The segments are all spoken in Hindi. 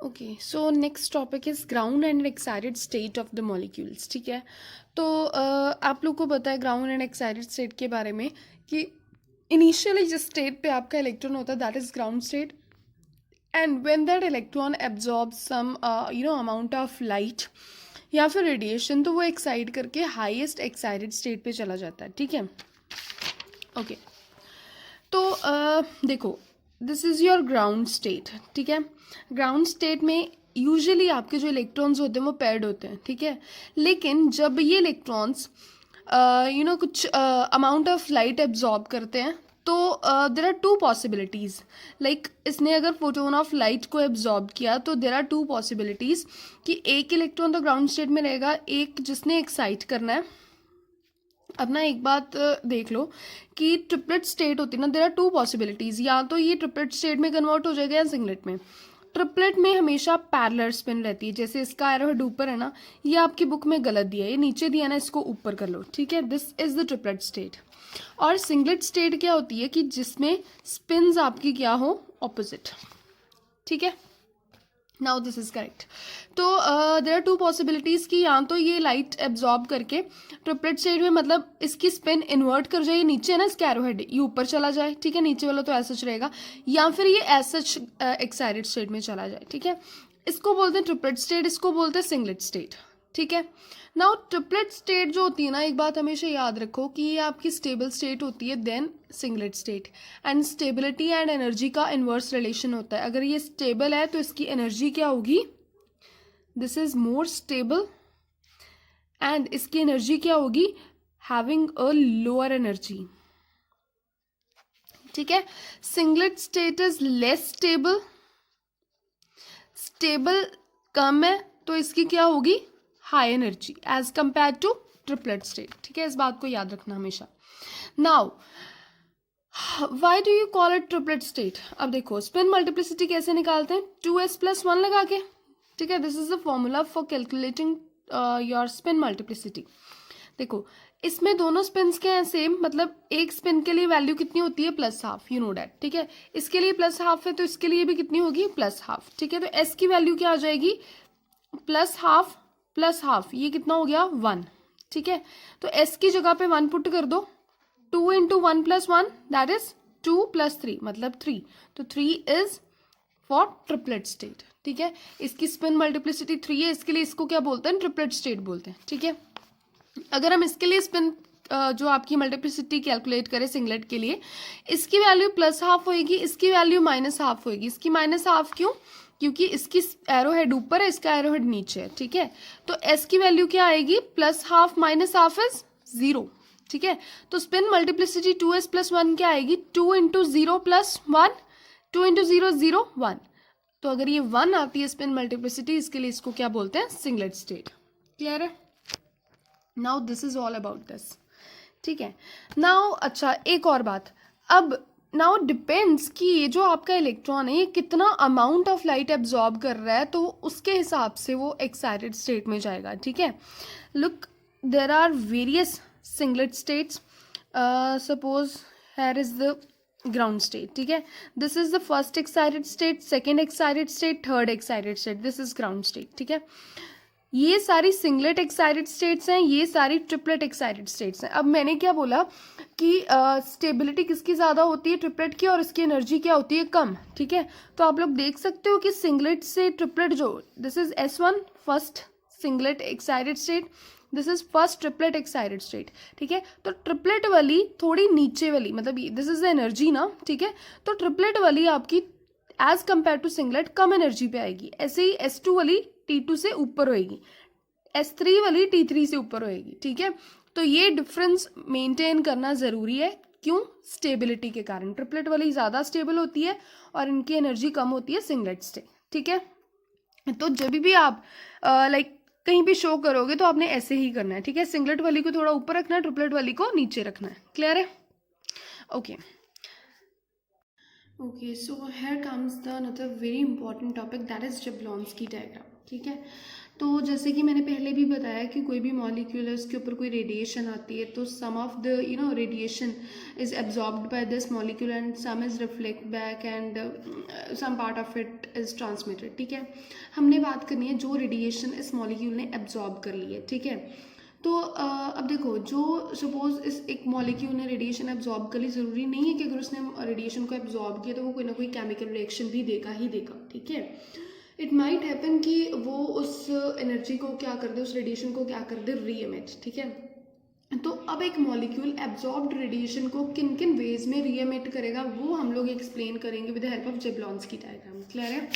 Okay, so next topic is ground and excited state of the molecules. ठीक है, तो आप लोग को पता है ग्राउंड एंड एक्साइटेड स्टेट के बारे में कि इनिशियली जिस स्टेट पे आपका इलेक्ट्रॉन होता है that is ground state, and when that electron absorb some amount of light या फिर रेडिएशन, तो वो एक्साइट करके हाईएस्ट एक्साइटेड स्टेट पे चला जाता है। ठीक है, ओके, तो देखो, this is your ground state. ठीक है, ग्राउंड स्टेट में यूजुअली आपके जो इलेक्ट्रॉन्स होते हैं वो पेयर्ड होते हैं। ठीक है, लेकिन जब ये इलेक्ट्रॉन्स कुछ अमाउंट ऑफ लाइट एब्जॉर्ब करते हैं तो there are two possibilities. Like इसने अगर फोटोन ऑफ लाइट को एब्जॉर्ब किया तो देर आर टू पॉसिबिलिटीज़ कि एक इलेक्ट्रॉन तो ग्राउंड स्टेट में रहेगा, एक जिसने एक्साइट करना है। अब ना एक बात देख लो कि ट्रिपलेट स्टेट होती है ना, देर आर टू पॉसिबिलिटीज़, या तो ये ट्रिपलेट स्टेट में कन्वर्ट हो जाएगा या सिंगलेट में। ट्रिपलेट में हमेशा पैरेलल स्पिन रहती है, जैसे इसका एरो हेड ऊपर है ना, ये आपकी बुक में गलत दिया है, ये नीचे दिया ना, इसको ऊपर कर लो। ठीक है, this is the triplet state. और सिंगलेट स्टेट क्या होती है कि जिसमें स्पिन्स आपकी क्या हो, ऑपोजिट। ठीक है, नाउ दिस इज करेक्ट। तो देर आर टू पॉसिबिलिटीज़ कि या तो ये लाइट एब्जॉर्ब करके ट्रिपलेट स्टेट में, मतलब इसकी स्पिन इन्वर्ट कर जाए, नीचे है ना इसका एरो हेड, ये ऊपर चला जाए। ठीक है, नीचे वाला तो ऐसा रहेगा, या फिर ये ऐसा एक्साइटेड स्टेट में चला जाए। ठीक है, इसको बोलते हैं ट्रिपलेट स्टेट, इसको बोलते हैं सिंगलेट स्टेट। ठीक है, नाउ ट्रिपलेट स्टेट जो होती है ना, एक बात हमेशा याद रखो कि ये आपकी स्टेबल स्टेट होती है, then singlet state. And stability and energy का इन्वर्स रिलेशन होता है। अगर ये स्टेबल है तो इसकी एनर्जी क्या होगी, this is more stable, and इसकी एनर्जी क्या होगी, हैविंग अ लोअर एनर्जी। ठीक है, singlet state is less stable, stable कम है तो इसकी क्या होगी, high energy as compare to triplet state. ठीक है, इस बात को याद रखना हमेशा। Now why do you call it triplet state? अब देखो, स्पिन मल्टीप्लिसिटी कैसे निकालते हैं, 2s+1 लगा के। ठीक है, this is the formula for calculating your spin multiplicity. देखो, इसमें दोनों स्पिन्स के हैं सेम, मतलब एक स्पिन के लिए वैल्यू कितनी होती है, +½ यू नो डैट। ठीक है, इसके लिए +½ है तो इसके लिए भी कितनी होगी, +½ ठीक है, तो s की वैल्यू क्या आ जाएगी, +½ +½ ये कितना हो गया, 1। ठीक है, तो s की जगह पे 1 पुट कर दो, 2 × 1 + 1 दैट इज 2 + 3 मतलब 3, तो 3 इज फॉर ट्रिपलेट स्टेट। ठीक है, इसकी स्पिन मल्टीप्लिसिटी 3 है, इसके लिए इसको क्या बोलते हैं, ट्रिपलेट स्टेट बोलते हैं। ठीक है, अगर हम इसके लिए स्पिन जो आपकी मल्टीप्लिसिटी कैलकुलेट करें सिंगलेट के लिए, इसकी वैल्यू +½ होएगी, इसकी वैल्यू -½ होएगी। इसकी -½ क्यों, क्योंकि इसकी एरो हेड ऊपर है, इसका एरो हेड नीचे है। ठीक है, तो s की वैल्यू क्या आएगी, +½ -½ इज 0। ठीक है, तो स्पिन मल्टीप्लिसिटी 2s+1 क्या आएगी, 2 × 0 + 1, 2 × 0 0 1। तो अगर ये 1 आती है स्पिन मल्टीप्लिसिटी, इसके लिए इसको क्या बोलते हैं, सिंगलेट स्टेट। क्लियर है, now this is all about this. ठीक है, नाउ अच्छा एक और बात, अब नाउ डिपेंड्स कि ये जो आपका इलेक्ट्रॉन है ये कितना अमाउंट ऑफ लाइट एब्जॉर्ब कर रहा है, तो उसके हिसाब से वो एक्साइटेड स्टेट में जाएगा। ठीक है, look, there are various singlet states. Suppose here is the ground state. ठीक है, this is the first excited state, second excited state, third excited state, this is ground state. ठीक है, ये सारी सिंगलेट एक्साइटेड स्टेट्स हैं, ये सारी ट्रिपलेट एक्साइटेड स्टेट्स हैं। अब मैंने क्या बोला कि स्टेबिलिटी किसकी ज़्यादा होती है, ट्रिपलेट की, और इसकी एनर्जी क्या होती है, कम। ठीक है, तो आप लोग देख सकते हो कि सिंगलेट से ट्रिपलेट जो, this is S1 first singlet excited state, this is first triplet excited state. ठीक है, तो ट्रिपलेट वाली थोड़ी नीचे वाली, मतलब दिस इज द एनर्जी ना। ठीक है, तो ट्रिपलेट वाली आपकी एज कंपेयर टू सिंगलेट कम एनर्जी पे आएगी। ऐसे ही S2 वाली T2 से ऊपर होएगी, S3 वाली T3 से ऊपर होएगी। ठीक है, तो ये डिफरेंस मेंटेन करना ज़रूरी है। क्यों, स्टेबिलिटी के कारण। ट्रिपलेट वाली ज़्यादा स्टेबल होती है और इनकी एनर्जी कम होती है सिंगलेट से। ठीक है, तो जब भी आप लाइक कहीं भी शो करोगे तो आपने ऐसे ही करना है। ठीक है, सिंगलेट वाली को थोड़ा ऊपर रखना है, ट्रिपलेट वाली को नीचे रखना है। क्लियर है, okay. Okay, so here comes the another very important topic, that is Jablonski diagram. ठीक है, तो जैसे कि मैंने पहले भी बताया कि कोई भी मॉलिक्यूल है उसके ऊपर कोई रेडिएशन आती है तो some of the radiation is absorbed by this molecule and some is reflect back and some part of it is transmitted, ठीक है। हमने बात करनी है जो रेडिएशन इस मॉलिक्यूल ने एब्जॉर्ब कर ली है, ठीक है। तो अब देखो, जो सपोज इस एक मॉलिक्यूल ने रेडिएशन एब्जॉर्ब कर ली, ज़रूरी नहीं है कि अगर उसने रेडिएशन को एब्जॉर्ब किया तो वो कोई ना कोई केमिकल रिएक्शन भी देगा ही देगा, ठीक है। इट माइट हैपन कि वो उस एनर्जी को क्या कर दे, उस रेडिएशन को क्या कर दे, री एमिट, ठीक है। तो अब एक मॉलिक्यूल एब्जॉर्ब्ड रेडिएशन को किन किन वेज में री एमिट करेगा वो हम लोग एक्सप्लेन करेंगे with the help of Jablonski diagram. Clear है?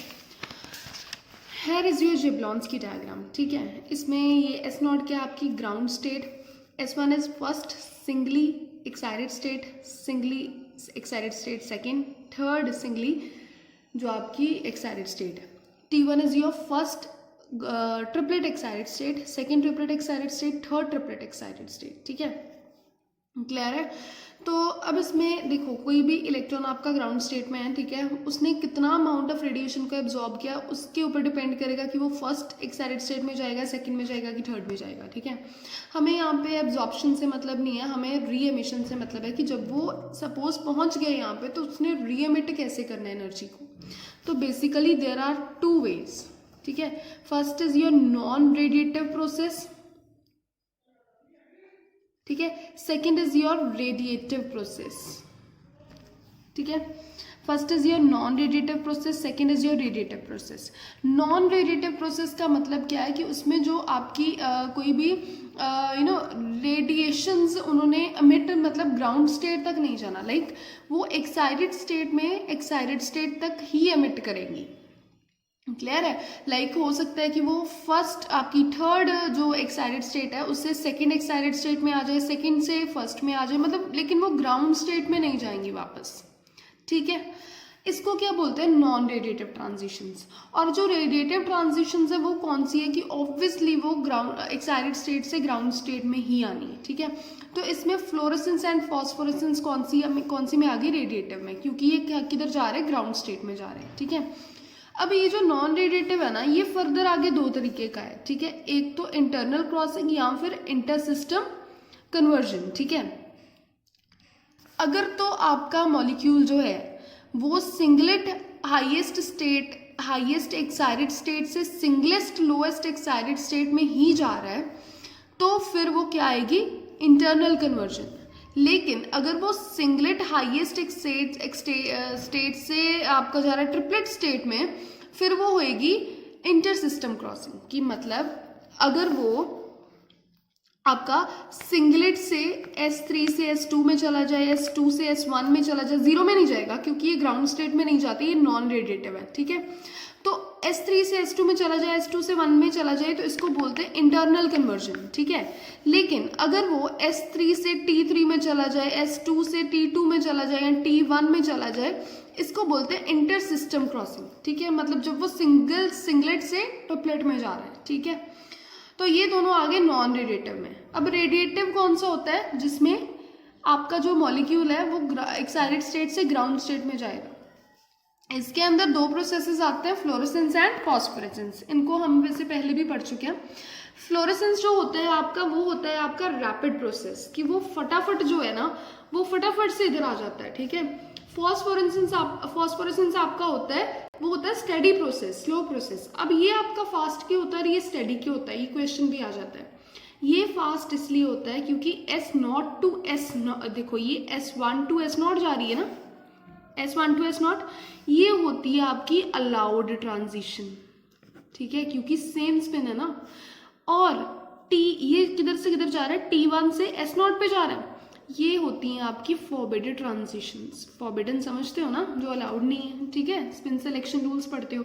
Here is your Jablonski diagram, ठीक है। इसमें ये S0 क्या आपकी ground state, S1 is first singly excited state, singly excited state second, third singly जो आपकी एक्साइटेड स्टेट है। T1 is your first triplet excited state, second triplet excited state, third triplet excited state, ठीक है। क्लियर है? तो अब इसमें देखो, कोई भी इलेक्ट्रॉन आपका ग्राउंड स्टेट में है, ठीक है, उसने कितना अमाउंट ऑफ रेडिएशन को एब्जॉर्ब किया उसके ऊपर डिपेंड करेगा कि वो फर्स्ट एक्साइटेड स्टेट में जाएगा, सेकंड में जाएगा कि थर्ड में जाएगा, ठीक है। हमें यहाँ पे एब्जॉर्प्शन से मतलब नहीं है, हमें री एमिशन से मतलब है कि जब वो सपोज पहुँच गए यहाँ पे तो उसने री एमिट कैसे करना है एनर्जी को। तो basically there are two ways, ठीक है। First is your non radiative process, ठीक है। Second is your radiative process, ठीक है। First is your non radiative process, second is your radiative process. Non radiative process का मतलब क्या है कि उसमें जो आपकी कोई भी रेडिएशंस उन्होंने एमिट मतलब ग्राउंड स्टेट तक नहीं जाना, लाइक वो एक्साइटेड स्टेट में एक्साइटेड स्टेट तक ही एमिट करेंगी। क्लियर है? लाइक हो सकता है कि वो फर्स्ट आपकी थर्ड जो एक्साइटेड स्टेट है उससे सेकंड एक्साइटेड स्टेट में आ जाए, सेकंड से फर्स्ट में आ जाए, मतलब लेकिन वो ग्राउंड स्टेट में नहीं जाएंगी वापस, ठीक है। इसको क्या बोलते हैं? Non radiative transitions. और जो रेडिएटिव ट्रांजिशंस है वो कौन सी है कि ऑब्वियसली वो ग्राउंड एक्साइटेड स्टेट से ग्राउंड स्टेट में ही आनी है, ठीक है। तो इसमें फ्लोरेसेंस एंड फॉस्फोरेसेंस कौन सी में आ गई? रेडिएटिव में, क्योंकि ये किधर जा रहे हैं? ग्राउंड स्टेट में जा रहे हैं, ठीक है। अब ये जो नॉन रेडिएटिव है ना, ये फर्दर आगे दो तरीके का है, ठीक है। एक तो इंटरनल क्रॉसिंग या फिर इंटर सिस्टम कन्वर्जन, ठीक है। अगर तो आपका मॉलिक्यूल जो है वो सिंगलेट हाईएस्ट एक्साइटेड स्टेट से सिंगलेस्ट लोएस्ट एक्साइटेड स्टेट में ही जा रहा है तो फिर वो क्या आएगी? Internal conversion. लेकिन अगर वो सिंगलेट हाईएस्ट स्टेट से आपका जा रहा है ट्रिपलेट स्टेट में, फिर वो होएगी इंटर सिस्टम क्रॉसिंग। की मतलब अगर वो आपका सिंगलेट से S3 से S2 में चला जाए, S2 से S1 में चला जाए, जीरो में नहीं जाएगा क्योंकि ये ग्राउंड स्टेट में नहीं जाती, ये नॉन रेडिएटिव है, ठीक है। तो S3 से S2 में चला जाए, S2 से 1 में चला जाए तो इसको बोलते हैं इंटरनल कन्वर्जन, ठीक है। लेकिन अगर वो S3 से T3 में चला जाए, S2 से T2 में चला जाए या T1 में चला जाए, इसको बोलते हैं इंटर सिस्टम क्रॉसिंग, ठीक है। मतलब जब वो सिंगलेट से ट्रिपलेट में जा रहा है, ठीक है। तो ये दोनों आगे नॉन रेडिएटिव में। अब रेडिएटिव कौन सा होता है? जिसमें आपका जो मॉलिक्यूल है वो एक्साइटेड स्टेट से ग्राउंड स्टेट में जाएगा। इसके अंदर दो प्रोसेसेस आते हैं, फ्लोरेसेंस एंड फॉस्फोरेसेंस। इनको हम वैसे पहले भी पढ़ चुके हैं। फ्लोरेसेंस जो होता है आपका, वो होता है आपका रैपिड प्रोसेस, कि वो फटाफट जो है ना वो फटाफट से इधर आ जाता है, ठीक है। फॉस्फोरेसेंस आपका होता है, वो होता है स्टेडी प्रोसेस, स्लो प्रोसेस। अब ये आपका फास्ट क्यों होता है और ये स्टेडी क्यों होता है? ये क्वेश्चन भी आ जाता है। ये फास्ट इसलिए होता है क्योंकि S0 टू S0, देखो ये S1 टू S0 जा रही है ना, S1 टू S0, ये होती है आपकी अलाउड ट्रांजिशन, ठीक है, क्योंकि सेम स्पिन है ना। और T ये किधर से किधर जा रहा है? T1 से S0 पे जा रहा है, ये होती हैं आपकी फॉरबिडन ट्रांजिशंस। फॉरबिडन समझते हो ना, जो अलाउड नहीं है, ठीक है, स्पिन सिलेक्शन रूल्स पढ़ते हो।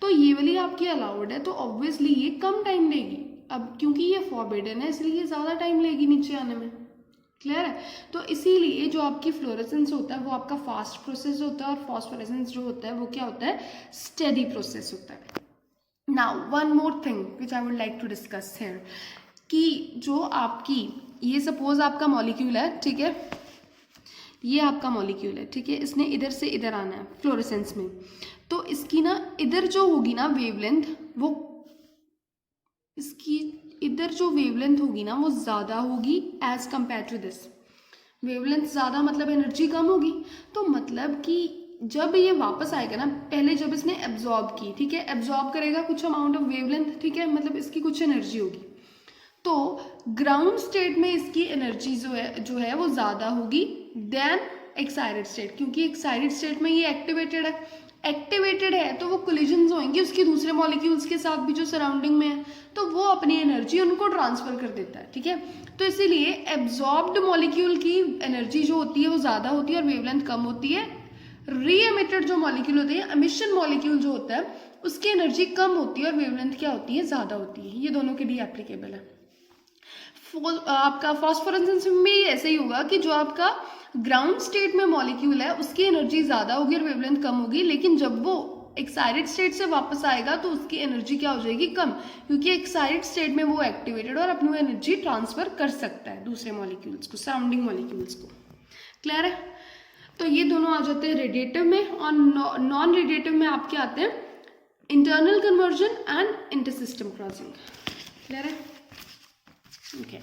तो ये वाली आपकी अलाउड है, तो ऑब्वियसली ये कम टाइम लेगी। अब क्योंकि ये फॉरबिडन है इसलिए ये ज़्यादा टाइम लेगी नीचे आने में। क्लियर है? तो इसीलिए जो आपकी फ्लोरेसेंस होता है वो आपका फास्ट प्रोसेस होता है और फॉस्फोरेसेंस जो होता है वो क्या होता है? स्टेडी प्रोसेस होता है। Now one more thing which I would like to discuss here, कि जो आपकी ये सपोज आपका मॉलिक्यूल है, ठीक है, ये आपका मॉलिक्यूल है, ठीक है, इसने इधर से इधर आना है फ्लोरेसेंस में। तो इसकी ना इधर जो होगी ना वेवलेंथ, वो इसकी इधर जो वेवलेंथ होगी ना वो ज़्यादा होगी as compare to this. Wavelength ज़्यादा मतलब एनर्जी कम होगी। तो मतलब कि जब ये वापस आएगा ना, पहले जब इसने एब्जॉर्ब की, ठीक है, एब्जॉर्ब करेगा कुछ अमाउंट ऑफ वेवलेंथ, ठीक है, मतलब इसकी कुछ एनर्जी होगी। तो ग्राउंड स्टेट में इसकी एनर्जी जो है वो ज़्यादा होगी देन एक्साइटेड स्टेट, क्योंकि एक्साइटेड स्टेट में ये एक्टिवेटेड है तो वो कोलिजन्स होंगी उसके दूसरे मॉलिक्यूल्स के साथ भी जो सराउंडिंग में है, तो वो अपनी एनर्जी उनको ट्रांसफर कर देता है, ठीक है। तो इसीलिए एब्जॉर्ब्ड मॉलिक्यूल की एनर्जी जो होती है वो ज़्यादा होती है और वेवलेंथ कम होती है। री एमिटेड जो मॉलिक्यूल होते हैं, एमिशन मॉलिक्यूल जो होता है, उसकी एनर्जी कम होती है और वेवलेंथ क्या होती है, ज़्यादा होती है। ये दोनों के लिए एप्लीकेबल है। आपका फॉस्फोरेसेंस में भी ऐसे ही होगा कि जो आपका ग्राउंड स्टेट में मॉलिक्यूल है उसकी एनर्जी ज़्यादा होगी और वेवलेंथ कम होगी, लेकिन जब वो एक्साइटेड स्टेट से वापस आएगा तो उसकी एनर्जी क्या हो जाएगी, कम, क्योंकि एक्साइटेड स्टेट में वो एक्टिवेटेड और अपनी एनर्जी ट्रांसफर कर सकता है दूसरे मॉलिक्यूल्स को, सराउंडिंग मॉलिक्यूल्स को। क्लियर है? तो ये दोनों आ जाते हैं रेडिएटिव में, और नॉन रेडिएटिव में आपके आते हैं internal conversion and intersystem crossing. Clear है? Okay,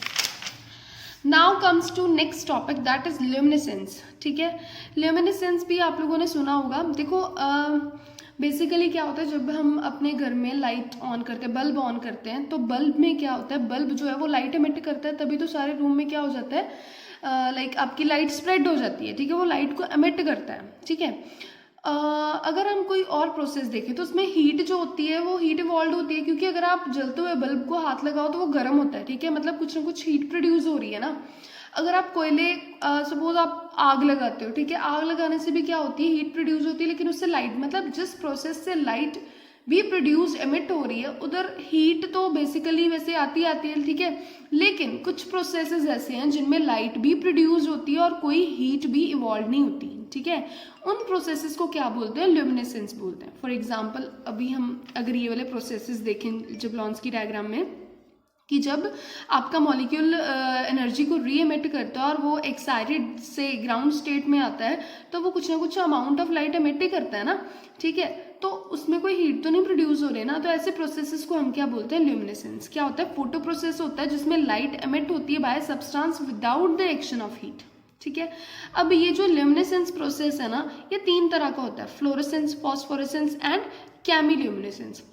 now comes to next topic, that is luminescence. ठीक है, ल्यूमिनेसेंस भी आप लोगों ने सुना होगा। देखो बेसिकली क्या होता है, जब हम अपने घर में लाइट ऑन करते हैं, बल्ब ऑन करते हैं, तो बल्ब में क्या होता है, बल्ब जो है वो लाइट एमिट करता है, तभी तो सारे रूम में क्या हो जाता है, लाइक आपकी लाइट स्प्रेड हो जाती है, ठीक है, वो लाइट को एमिट करता है, ठीक है। अगर हम कोई और प्रोसेस देखें तो उसमें हीट जो होती है वो हीट इवॉल्व होती है, क्योंकि अगर आप जलते हुए बल्ब को हाथ लगाओ तो वो गर्म होता है, ठीक है, मतलब कुछ ना कुछ हीट प्रोड्यूस हो रही है ना। अगर आप कोयले सपोज आप आग लगाते हो, ठीक है, आग लगाने से भी क्या होती है, हीट प्रोड्यूस होती है, लेकिन उससे लाइट, मतलब जिस प्रोसेस से लाइट भी प्रोड्यूस एमिट हो रही है उधर हीट तो बेसिकली वैसे आती है, ठीक है, लेकिन कुछ प्रोसेसेस ऐसे हैं जिनमें लाइट भी प्रोड्यूस होती है और कोई हीट भी इवॉल्व नहीं होती, ठीक है। उन प्रोसेसेस को क्या बोलते हैं, ल्यूमिनेसेंस बोलते हैं। फॉर एग्जांपल अभी हम अगर ये वाले प्रोसेसेस देखें जबलॉन्स्की डायग्राम में, कि जब आपका मॉलिक्यूल एनर्जी को री एमिट करता है और वो एक्साइटेड से ग्राउंड स्टेट में आता है, तो वो कुछ ना कुछ अमाउंट ऑफ लाइट एमिट ही करता है ना, ठीक है, तो उसमें कोई हीट तो नहीं प्रोड्यूस हो रही ना, तो ऐसे प्रोसेसेस को हम क्या बोलते हैं, ल्यूमिनेसेंस। क्या होता है, फोटो प्रोसेस होता है जिसमें लाइट एमिट होती है bye substance without the action of heat, ठीक है। अब ये जो ल्यूमिनेसेंस प्रोसेस है ना, ये 3 तरह का होता है, fluorescence, phosphorescence and chemiluminescence.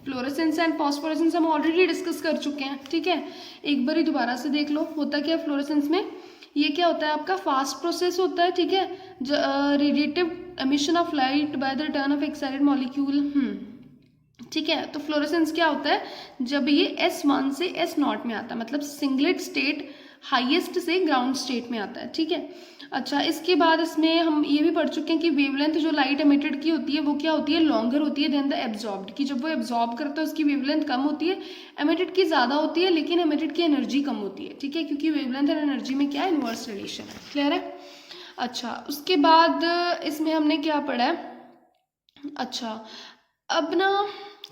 Fluorescence and phosphorescence हम ऑलरेडी डिस्कस कर चुके हैं, ठीक है, एक बार ही दोबारा से देख लो। होता क्या है फ्लोरेसेंस में, ये क्या होता है, आपका फास्ट प्रोसेस होता है, ठीक है, radiative emission of light by the return of excited molecule, ठीक है। तो फ्लोरेसेंस क्या होता है, जब ये S1 से S0 में आता है, मतलब सिंगलेट स्टेट हाईएस्ट से ग्राउंड स्टेट में आता है, ठीक है। अच्छा, इसके बाद इसमें हम ये भी पढ़ चुके हैं कि वेवलेंथ जो लाइट एमिटेड की होती है वो क्या होती है, लॉन्गर होती है देन द एब्जॉर्ब्ड, की जब वो एब्जॉर्ब करता है उसकी वेवलेंथ कम होती है, एमिटेड की ज़्यादा होती है, लेकिन एमिटेड की एनर्जी कम होती है, ठीक है, क्योंकि वेवलेंथ और एनर्जी में क्या है, इनवर्स रिलेशन है। क्लियर है? अच्छा, उसके बाद इसमें हमने क्या पढ़ा है, अच्छा अब ना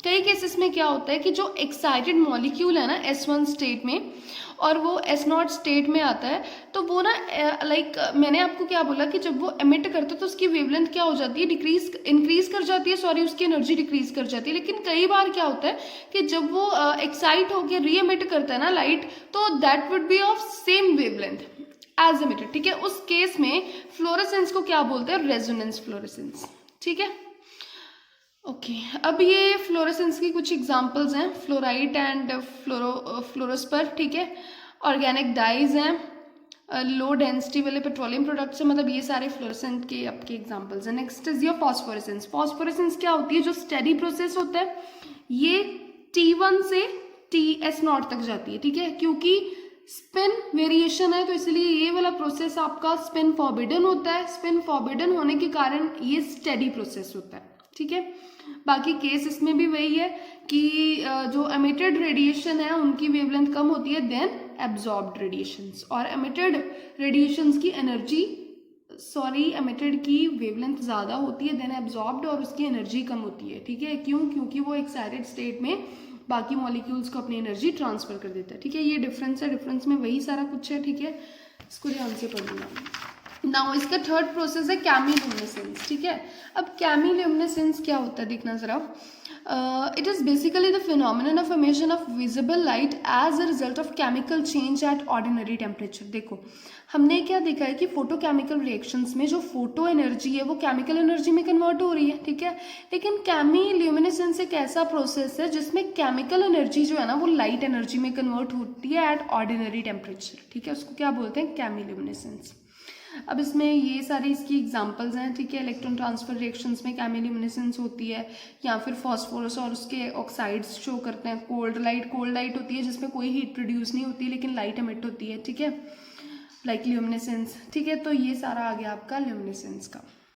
कई केसेस में क्या होता है कि जो एक्साइटेड मॉलिक्यूल है ना S1 स्टेट में और वो S0 स्टेट में आता है, तो वो ना लाइक मैंने आपको क्या बोला कि जब वो एमिट करता है तो उसकी वेवलेंथ क्या हो जाती है, इंक्रीज कर जाती है, सॉरी उसकी एनर्जी डिक्रीज कर जाती है। लेकिन कई बार क्या होता है कि जब वो एक्साइट होकर री एमिट करता है ना लाइट, तो that would be of same wavelength as emitted, ठीक है। उस केस में फ्लोरेसेंस को क्या बोलते हैं, रेजोनेंस फ्लोरेसेंस, ठीक है। ओके, अब ये फ्लोरेसेंस की कुछ एग्जांपल्स हैं, फ्लोराइट एंड फ्लोरोस्पर, ठीक है, ऑर्गेनिक डाइज हैं, लो डेंसिटी वाले पेट्रोलियम प्रोडक्ट्स हैं, मतलब ये सारे फ्लोरेसेंट के आपके एग्जांपल्स हैं। Next is your phosphorescence. Phosphorescence क्या होती है, जो स्टेडी प्रोसेस होता है, ये T1 से S0 तक जाती है, ठीक है, क्योंकि स्पिन वेरिएशन है तो इसलिए ये वाला प्रोसेस आपका स्पिन फॉरबिडन होता है। स्पिन फॉरबिडन होने के कारण ये स्टेडी प्रोसेस होता है, ठीक है। बाकी केस इसमें भी वही है कि जो एमिटेड रेडिएशन है उनकी वेवलेंथ कम होती है देन एब्जॉर्ब्ड रेडिएशंस, और एमिटेड रेडिएशंस की एमिटेड की वेवलेंथ ज़्यादा होती है देन एब्जॉर्ब्ड, और उसकी एनर्जी कम होती है, ठीक है। क्यों? क्योंकि वो एक्साइटेड स्टेट में बाकी मॉलिक्यूल्स को अपनी एनर्जी ट्रांसफर कर देता है, ठीक है। ये डिफरेंस है, डिफरेंस में वही सारा कुछ है, ठीक है, इसको ध्यान से पढ़ लूँगा। नाउ इसका थर्ड प्रोसेस है कैमिल्यूमिनेसेंस, ठीक है। अब कैमिल्यूमिनेसेंस क्या होता है देखना जरा। It is basically the phenomenon of emission of visible light as a result of chemical change at ordinary temperature. देखो हमने क्या देखा है कि फोटोकेमिकल रिएक्शंस में जो फोटो एनर्जी है वो केमिकल एनर्जी में कन्वर्ट हो रही है, ठीक है। लेकिन कैमिल्यूमिनेसेंस एक ऐसा प्रोसेस है जिसमें केमिकल एनर्जी जो है ना वो लाइट एनर्जी में कन्वर्ट होती है एट ऑर्डिनरी टेम्परेचर, ठीक है। उसको क्या बोलते हैं, कैमिल्यूमिनेसेंस। अब इसमें ये सारी इसकी एग्जांपल्स हैं, ठीक है। इलेक्ट्रॉन ट्रांसफर रिएक्शंस में कैमिल्यूमिनेसेंस होती है, या फिर फास्फोरस और उसके ऑक्साइड्स शो करते हैं। कोल्ड लाइट होती है जिसमें कोई हीट प्रोड्यूस नहीं होती लेकिन लाइट एमिट होती है, ठीक है, लाइक ल्यूमिनेसेंस, ठीक है। तो ये सारा आ गया आपका ल्यूमिनेसेंस का।